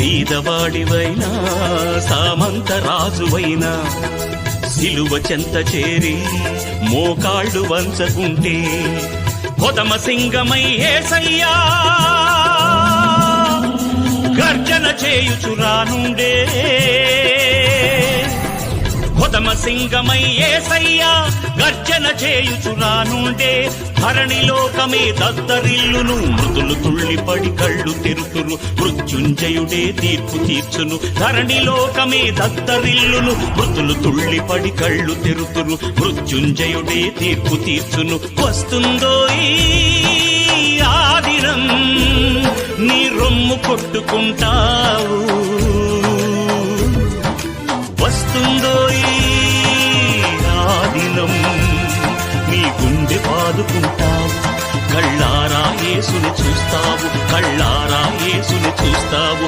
బీదవాడివైనా సామంత రాజువైనా సిలువ చెంత చేరి మోకాళ్ళు వంచకుంటే కొదమ సింగమై యేసయ్యా గర్జన చేయుచురానుండే కొదమ సింగమై యేసయ్యా గర్జన చేయుచురానుండే ధరణిలోకమే దద్దరిల్లును మృదులు తుళ్ళిపడి కళ్ళు తెరుతురు మృత్యుంజయుడే తీర్పు తీర్చును ధరణిలోకమే దద్దరిల్లును మృదులు తుళ్ళిపడి కళ్ళు తెరుతురు మృత్యుంజయుడే తీర్పు తీర్చును వస్తుందో ఆ దినం నీ రొమ్ము కొట్టుకుంటావు వస్తుందో ఆ దినం నీ గుండె బాదుకుంటావు కళ్ళారా యేసుని చూస్తావు కళ్ళారా యేసుని చూస్తావు